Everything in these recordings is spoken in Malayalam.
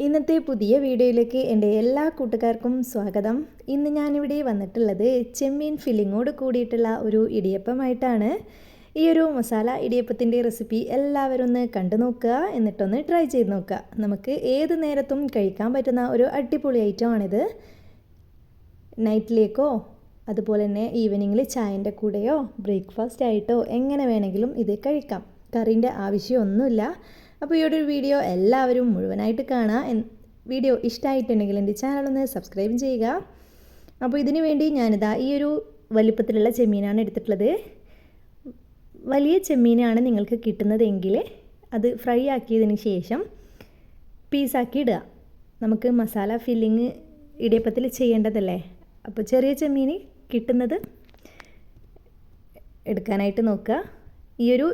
ഇന്നത്തെ പുതിയ വീഡിയോയിലേക്ക് എൻ്റെ എല്ലാ കൂട്ടുകാർക്കും സ്വാഗതം. ഇന്ന് ഞാനിവിടെ വന്നിട്ടുള്ളത് ചെമ്മീൻ ഫില്ലിങ്ങോട് കൂടിയിട്ടുള്ള ഒരു ഇടിയപ്പമായിട്ടാണ്. ഈ ഒരു മസാല ഇടിയപ്പത്തിൻ്റെ റെസിപ്പി എല്ലാവരും ഒന്ന് കണ്ടു നോക്കുക, എന്നിട്ടൊന്ന് ട്രൈ ചെയ്ത് നോക്കുക. നമുക്ക് ഏത് നേരത്തും കഴിക്കാൻ പറ്റുന്ന ഒരു അടിപൊളി ഐറ്റമാണിത്. നൈറ്റിലേക്കോ അതുപോലെ തന്നെ ഈവനിങ്ങിൽ ചായൻ്റെ കൂടെയോ ബ്രേക്ക്ഫാസ്റ്റ് ആയിട്ടോ എങ്ങനെ വേണമെങ്കിലും ഇത് കഴിക്കാം. കറിൻ്റെ ആവശ്യമൊന്നുമില്ല. അപ്പോൾ ഈ ഒരു വീഡിയോ എല്ലാവരും മുഴുവനായിട്ട് കാണുക. വീഡിയോ ഇഷ്ടമായിട്ടുണ്ടെങ്കിൽ എൻ്റെ ചാനലൊന്ന് സബ്സ്ക്രൈബ് ചെയ്യുക. അപ്പോൾ ഇതിനു വേണ്ടി ഞാനിതാ ഈ ഒരു വലിപ്പത്തിലുള്ള ചെമ്മീനാണ് എടുത്തിട്ടുള്ളത്. വലിയ ചെമ്മീനാണ് നിങ്ങൾക്ക് കിട്ടുന്നതെങ്കിൽ അത് ഫ്രൈ ആക്കിയതിന് ശേഷം പീസാക്കി ഇടുക. നമുക്ക് മസാല ഫില്ലിങ് ഇടിയപ്പത്തിൽ ചെയ്യേണ്ടതല്ലേ. അപ്പോൾ ചെറിയ ചെമ്മീൻ കിട്ടുന്നത് എടുക്കാനായിട്ട് നോക്കുക. ഈ ഒരു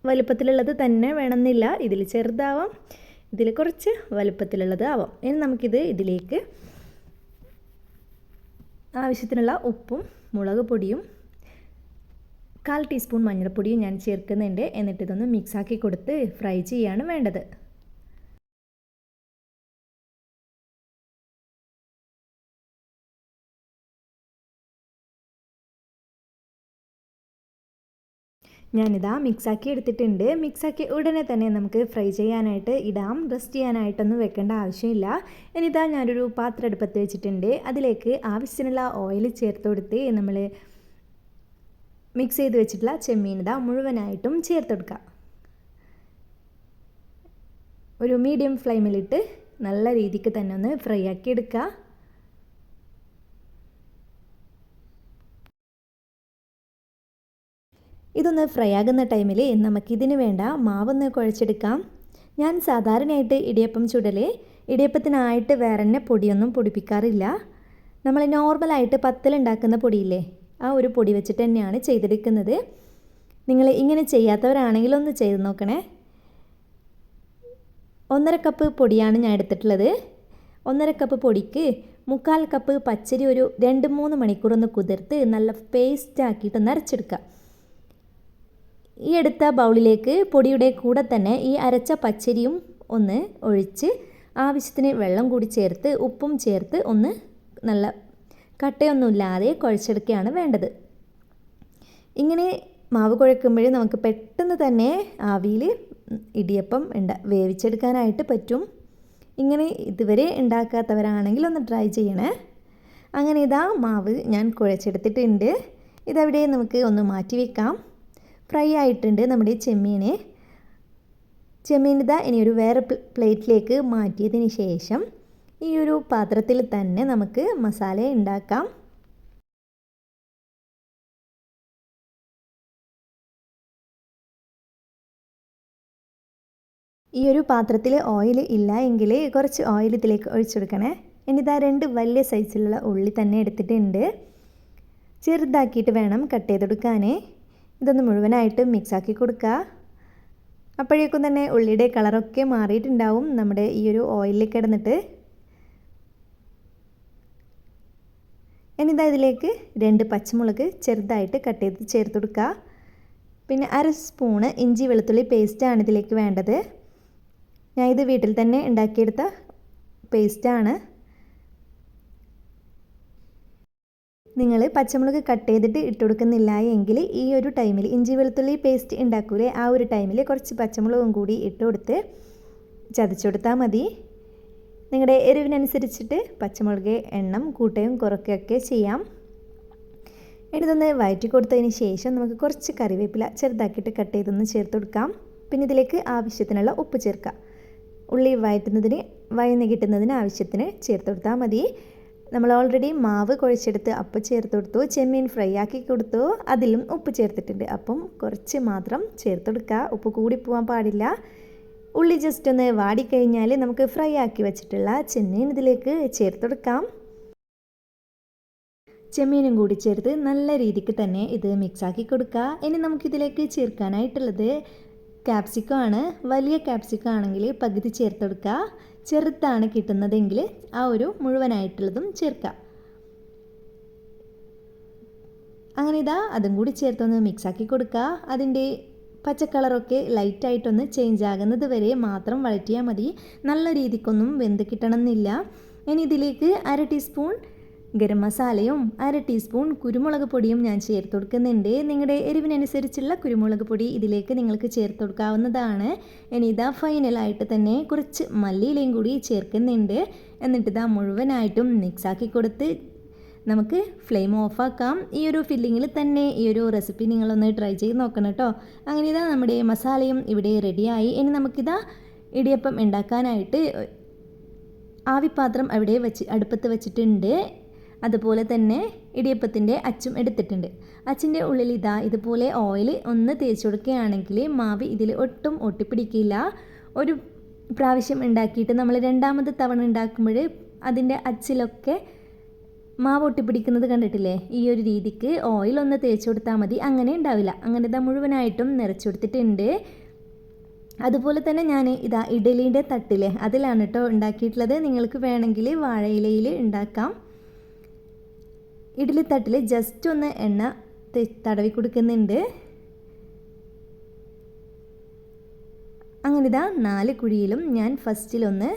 വലുപ്പത്തിലുള്ളത് തന്നെ വേണമെന്നില്ല, ഇതിൽ ചെറുതാവാം, ഇതിൽ കുറച്ച് വലുപ്പത്തിലുള്ളത് ആവാം. ഇനി നമുക്കിത് ഇതിലേക്ക് ആവശ്യത്തിനുള്ള ഉപ്പും മുളക് പൊടിയും 1/4 ടീസ്പൂൺ മഞ്ഞൾപ്പൊടിയും ഞാൻ ചേർക്കുന്നുണ്ട്. എന്നിട്ട് ഇതൊന്ന് മിക്സാക്കി കൊടുത്ത് ഫ്രൈ ചെയ്യാണ് വേണ്ടത്. ഞാനിതാ മിക്സാക്കി എടുത്തിട്ടുണ്ട്. മിക്സാക്കി ഉടനെ തന്നെ നമുക്ക് ഫ്രൈ ചെയ്യാനായിട്ട് ഇടാം. റെസ്റ്റ് ചെയ്യാനായിട്ടൊന്നും വെക്കേണ്ട ആവശ്യമില്ല. ഇനിതാ ഞാനൊരു പാത്രം അടുപ്പത്ത് വെച്ചിട്ടുണ്ട്. അതിലേക്ക് ആവശ്യത്തിനുള്ള ഓയിൽ ചേർത്ത് കൊടുത്ത് നമ്മൾ മിക്സ് ചെയ്ത് വെച്ചിട്ടുള്ള ചെമ്മീൻ ഇതാ മുഴുവനായിട്ടും ചേർത്ത് കൊടുക്കുക. ഒരു മീഡിയം ഫ്ലെയിമിലിട്ട് നല്ല രീതിക്ക് തന്നെ ഒന്ന് ഫ്രൈ ആക്കി എടുക്കുക. ഇതൊന്ന് ഫ്രൈ ആകുന്ന ടൈമിൽ നമുക്കിതിന് വേണ്ട മാവൊന്ന് കുഴച്ചെടുക്കാം. ഞാൻ സാധാരണയായിട്ട് ഇടിയപ്പം ചുടൽ ഇടിയപ്പത്തിനായിട്ട് വേറെ തന്നെ പൊടിയൊന്നും പൊടിപ്പിക്കാറില്ല. നമ്മൾ നോർമലായിട്ട് പത്തലുണ്ടാക്കുന്ന പൊടിയില്ലേ, ആ ഒരു പൊടി വെച്ചിട്ട് തന്നെയാണ് ചെയ്തെടുക്കുന്നത്. നിങ്ങൾ ഇങ്ങനെ ചെയ്യാത്തവരാണെങ്കിൽ ഒന്ന് ചെയ്ത് നോക്കണേ. 1/2 കപ്പ് പൊടിയാണ് ഞാൻ എടുത്തിട്ടുള്ളത്. 1/2 കപ്പ് പൊടിക്ക് 3/4 കപ്പ് പച്ചരി ഒരു 2-3 മണിക്കൂർ ഒന്ന് കുതിർത്ത് നല്ല പേസ്റ്റ് ആക്കിയിട്ട് അരച്ചെടുക്കുക. ഈ എടുത്ത ബൗളിലേക്ക് പൊടിയുടെ കൂടെ തന്നെ ഈ അരച്ച പച്ചരിയും ഒന്ന് ഒഴിച്ച് ആവശ്യത്തിന് വെള്ളം കൂടി ചേർത്ത് ഉപ്പും ചേർത്ത് ഒന്ന് നല്ല കട്ടയൊന്നുമില്ലാതെ കുഴച്ചെടുക്കുകയാണ് വേണ്ടത്. ഇങ്ങനെ മാവ് കുഴക്കുമ്പോൾ നമുക്ക് പെട്ടെന്ന് തന്നെ ആവിയിൽ ഇടിയപ്പം വേവിച്ചെടുക്കാനായിട്ട് പറ്റും. ഇങ്ങനെ ഇതുവരെ ഉണ്ടാക്കാത്തവരാണെങ്കിൽ ഒന്ന് ട്രൈ ചെയ്യണേ. അങ്ങനെ ഇതാ മാവ് ഞാൻ കുഴച്ചെടുത്തിട്ടുണ്ട്. ഇതവിടെ നമുക്ക് ഒന്ന് മാറ്റി വെക്കാം. ഫ്രൈ ആയിട്ടുണ്ട് നമ്മുടെ ചെമ്മീൻ ഇതാ ഇനി ഒരു വേറെ പ്ലേറ്റിലേക്ക് മാറ്റിയതിന് ശേഷം ഈ ഒരു പാത്രത്തിൽ തന്നെ നമുക്ക് മസാല ഉണ്ടാക്കാം. ഈ ഒരു പാത്രത്തിൽ ഓയിൽ ഇല്ല എങ്കിൽ കുറച്ച് ഓയിൽ ഇതിലേക്ക് ഒഴിച്ചെടുക്കണേ. ഇനിതാ 2 വലിയ സൈസിലുള്ള ഉള്ളി തന്നെ എടുത്തിട്ടുണ്ട്. ചെറുതാക്കിയിട്ട് വേണം കട്ട് ചെയ്തെടുക്കാൻ. ഇതൊന്ന് മുഴുവനായിട്ട് മിക്സാക്കി കൊടുക്കുക. അപ്പോഴേക്കും തന്നെ ഉള്ളിയുടെ കളറൊക്കെ മാറിയിട്ടുണ്ടാവും നമ്മുടെ ഈ ഒരു ഓയിലിൽ കിടന്നിട്ട്. ഇനിതാ ഇതിലേക്ക് 2 പച്ചമുളക് ചെറുതായിട്ട് കട്ട് ചെയ്ത് ചേർത്ത് കൊടുക്കുക. പിന്നെ 1/2 സ്പൂണ് ഇഞ്ചി വെളുത്തുള്ളി പേസ്റ്റാണ് ഇതിലേക്ക് വേണ്ടത്. ഞാൻ ഇത് വീട്ടിൽ തന്നെ ഉണ്ടാക്കിയെടുത്ത പേസ്റ്റാണ്. നിങ്ങൾ പച്ചമുളക് കട്ട് ചെയ്തിട്ട് ഇട്ട് കൊടുക്കുന്നില്ല എങ്കിൽ ഈ ഒരു ടൈമിൽ ഇഞ്ചി വെളുത്തുള്ളി പേസ്റ്റ് ഉണ്ടാക്കൂലേ, ആ ഒരു ടൈമിൽ കുറച്ച് പച്ചമുളകും കൂടി ഇട്ട് കൊടുത്ത് ചതച്ചെടുത്താൽ മതി. നിങ്ങളുടെ എരിവിനനുസരിച്ചിട്ട് പച്ചമുളക് എണ്ണം കൂട്ടുകയും കുറയ്ക്കുകയൊക്കെ ചെയ്യാം. ഇതൊന്ന് വഴറ്റി കൊടുത്തതിന് ശേഷം നമുക്ക് കുറച്ച് കറിവേപ്പില ചെറുതാക്കിയിട്ട് കട്ട് ചെയ്തൊന്ന് ചേർത്ത് കൊടുക്കാം. പിന്നെ ഇതിലേക്ക് ആവശ്യത്തിനുള്ള ഉപ്പ് ചേർക്കുക. ഉള്ളി വഴന്ന് കിട്ടുന്നതിന് ആവശ്യത്തിന് ചേർത്ത് കൊടുത്താൽ മതി. നമ്മൾ ഓൾറെഡി മാവ് കുഴച്ചെടുത്ത് അപ്പം ചേർത്ത് കൊടുത്തു, ചെമ്മീൻ ഫ്രൈ ആക്കി കൊടുത്തു, അതിലും ഉപ്പ് ചേർത്തിട്ടുണ്ട്. അപ്പം കുറച്ച് മാത്രം ചേർത്ത് കൊടുക്കുക. ഉപ്പ് കൂടി പോകാൻ പാടില്ല. ഉള്ളി ജസ്റ്റ് ഒന്ന് വാടിക്കഴിഞ്ഞാൽ നമുക്ക് ഫ്രൈ ആക്കി വെച്ചിട്ടുള്ള ചെമ്മീൻ ഇതിലേക്ക് ചേർത്ത് കൊടുക്കാം. ചെമ്മീനും കൂടി ചേർത്ത് നല്ല രീതിക്ക് തന്നെ ഇത് മിക്സാക്കി കൊടുക്കുക. ഇനി നമുക്കിതിലേക്ക് ചേർക്കാനായിട്ടുള്ളത് ക്യാപ്സിക്കം ആണ്. വലിയ ക്യാപ്സിക്കം ആണെങ്കിൽ പകുതി ചേർത്ത് കൊടുക്കുക. ചെറുതാണ് കിട്ടുന്നതെങ്കിൽ ആ ഒരു മുഴുവനായിട്ടുള്ളതും ചേർക്കുക. അങ്ങനെ ഇതാ അതും കൂടി ചേർത്തൊന്ന് മിക്സാക്കി കൊടുക്കുക. അതിൻ്റെ പച്ച കളറൊക്കെ ലൈറ്റായിട്ടൊന്ന് ചേഞ്ച് ആകുന്നത് വരെ മാത്രം വഴറ്റിയാൽ മതി. നല്ല രീതിക്കൊന്നും വെന്ത് കിട്ടണമെന്നില്ല. ഇനി ഇതിലേക്ക് 1/2 ടീസ്പൂൺ ഗരം മസാലയും 1/2 ടീസ്പൂൺ കുരുമുളക് പൊടിയും ഞാൻ ചേർത്ത് കൊടുക്കുന്നുണ്ട്. നിങ്ങളുടെ എരിവിനനുസരിച്ചുള്ള കുരുമുളക് പൊടി ഇതിലേക്ക് നിങ്ങൾക്ക് ചേർത്ത് കൊടുക്കാവുന്നതാണ്. ഇനി ഇതാ ഫൈനലായിട്ട് തന്നെ കുറച്ച് മല്ലിയിലയും കൂടി ചേർക്കുന്നുണ്ട്. എന്നിട്ട് ഇതാ മുഴുവനായിട്ടും മിക്സാക്കി കൊടുത്ത് നമുക്ക് ഫ്ലെയിം ഓഫാക്കാം. ഈ ഒരു ഫില്ലിങ്ങിൽ തന്നെ ഈ ഒരു റെസിപ്പി നിങ്ങളൊന്ന് ട്രൈ ചെയ്ത് നോക്കണം കേട്ടോ. അങ്ങനെ ഇതാ നമ്മുടെ മസാലയും ഇവിടെ റെഡിയായി. ഇനി നമുക്കിതാ ഇടിയപ്പം ഉണ്ടാക്കാനായിട്ട് ആവിപ്പാത്രം അവിടെ അടുപ്പത്ത് വെച്ചിട്ടുണ്ട്. അതുപോലെ തന്നെ ഇടിയപ്പത്തിൻ്റെ അച്ചും എടുത്തിട്ടുണ്ട്. അച്ചിൻ്റെ ഉള്ളിൽ ഇതാ ഇതുപോലെ ഓയിൽ ഒന്ന് തേച്ച് കൊടുക്കുകയാണെങ്കിൽ മാവ് ഇതിൽ ഒട്ടും ഒട്ടിപ്പിടിക്കില്ല. ഒരു പ്രാവശ്യം ഉണ്ടാക്കിയിട്ട് നമ്മൾ രണ്ടാമത്തെ തവണ ഉണ്ടാക്കുമ്പോൾ അതിൻ്റെ അച്ചിലൊക്കെ മാവ് ഒട്ടിപ്പിടിക്കുന്നത് കണ്ടിട്ടില്ലേ? ഈ ഒരു രീതിക്ക് ഓയിൽ ഒന്ന് തേച്ച് കൊടുത്താൽ മതി, അങ്ങനെ ഉണ്ടാവില്ല. അങ്ങനെ ഇതാ മുഴുവനായിട്ടും നിറച്ചു കൊടുത്തിട്ടുണ്ട്. അതുപോലെ തന്നെ ഞാൻ ഇതാ ഇഡലീൻ്റെ തട്ടിലെ അതിലാണ് കേട്ടോ ഉണ്ടാക്കിയിട്ടുള്ളത്. നിങ്ങൾക്ക് വേണമെങ്കിൽ വാഴയിലയിൽ ഉണ്ടാക്കാം. ഇഡ്ഡലി തട്ടിൽ ജസ്റ്റ് ഒന്ന് എണ്ണ തടവി കൊടുക്കുന്നുണ്ട്. അങ്ങനെ ഇതാ 4 കുഴിയിലും ഞാൻ ഫസ്റ്റിലൊന്ന്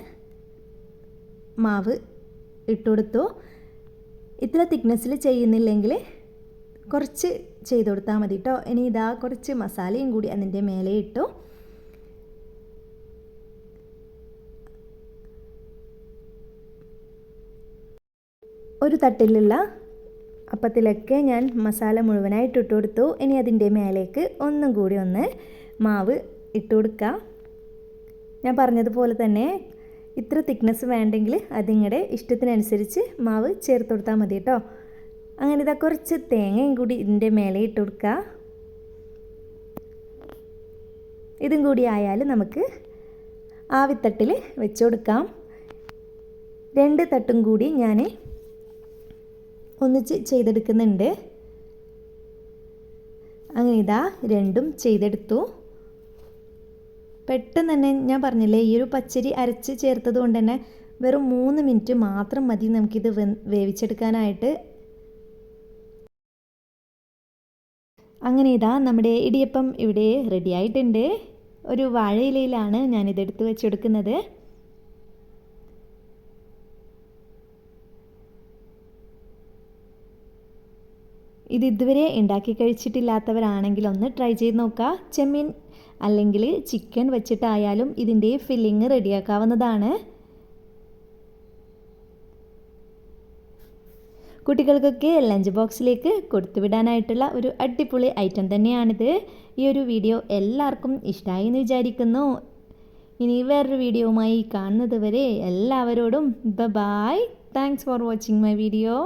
മാവ് ഇട്ടുകൊടുത്തു. ഇത്ര തിക്നെസ്സിൽ ചെയ്യുന്നില്ലെങ്കിൽ കുറച്ച് ചെയ്ത് കൊടുത്താൽ മതി കേട്ടോ. ഇനി ഇതാ കുറച്ച് മസാലയും കൂടി അതിൻ്റെ മേലെ ഇട്ടു. ഒരു തട്ടിലുള്ള അപ്പത്തിലൊക്കെ ഞാൻ മസാല മുഴുവനായിട്ട് ഇട്ട് കൊടുത്തു. ഇനി അതിൻ്റെ മേലേക്ക് ഒന്നും കൂടി ഒന്ന് മാവ് ഇട്ട് കൊടുക്കുക. ഞാൻ പറഞ്ഞതുപോലെ തന്നെ ഇത്ര തിക്നെസ് വേണ്ടെങ്കിൽ അതിങ്ങളുടെ ഇഷ്ടത്തിനനുസരിച്ച് മാവ് ചേർത്ത് കൊടുത്താൽ മതി കേട്ടോ. അങ്ങനെ ഇതാ കുറച്ച് തേങ്ങയും കൂടി ഇതിൻ്റെ മേലെ ഇട്ട് കൊടുക്കുക. ഇതും കൂടി ആയാൽ നമുക്ക് ആവിത്തട്ടിൽ വെച്ച് കൊടുക്കാം. 2 തട്ടും കൂടി ഞാൻ ഒന്നിച്ച് ചെയ്തെടുക്കുന്നുണ്ട്. അങ്ങനെ ഇതാ രണ്ടും ചെയ്തെടുത്തു. പെട്ടെന്ന് തന്നെ ഞാൻ പറഞ്ഞില്ലേ, ഈ ഒരു പച്ചരി അരച്ച് ചേർത്തത് കൊണ്ട് തന്നെ വെറും 3 മിനിറ്റ് മാത്രം മതി നമുക്കിത് വേവിച്ചെടുക്കാനായിട്ട്. അങ്ങനെ ഇതാ നമ്മുടെ ഇടിയപ്പം ഇവിടെ റെഡി ആയിട്ടുണ്ട്. ഒരു വാഴയിലയിലാണ് ഞാനിതെടുത്ത് വെച്ചെടുക്കുന്നത്. ഇത് ഇതുവരെ ഉണ്ടാക്കി കഴിച്ചിട്ടില്ലാത്തവരാണെങ്കിൽ ഒന്ന് ട്രൈ ചെയ്ത് നോക്കുക. ചെമ്മീൻ അല്ലെങ്കിൽ ചിക്കൻ വെച്ചിട്ടായാലും ഇതിൻ്റെ ഫില്ലിങ് റെഡിയാക്കാവുന്നതാണ്. കുട്ടികൾക്കൊക്കെ ലഞ്ച് ബോക്സിലേക്ക് കൊടുത്തുവിടാനായിട്ടുള്ള ഒരു അടിപൊളി ഐറ്റം തന്നെയാണിത്. ഈ ഒരു വീഡിയോ എല്ലാവർക്കും ഇഷ്ടമായി എന്ന് വിചാരിക്കുന്നു. ഇനി വേറൊരു വീഡിയോയുമായി കാണുന്നത് വരെ എല്ലാവരോടും bye. Thanks for watching my video.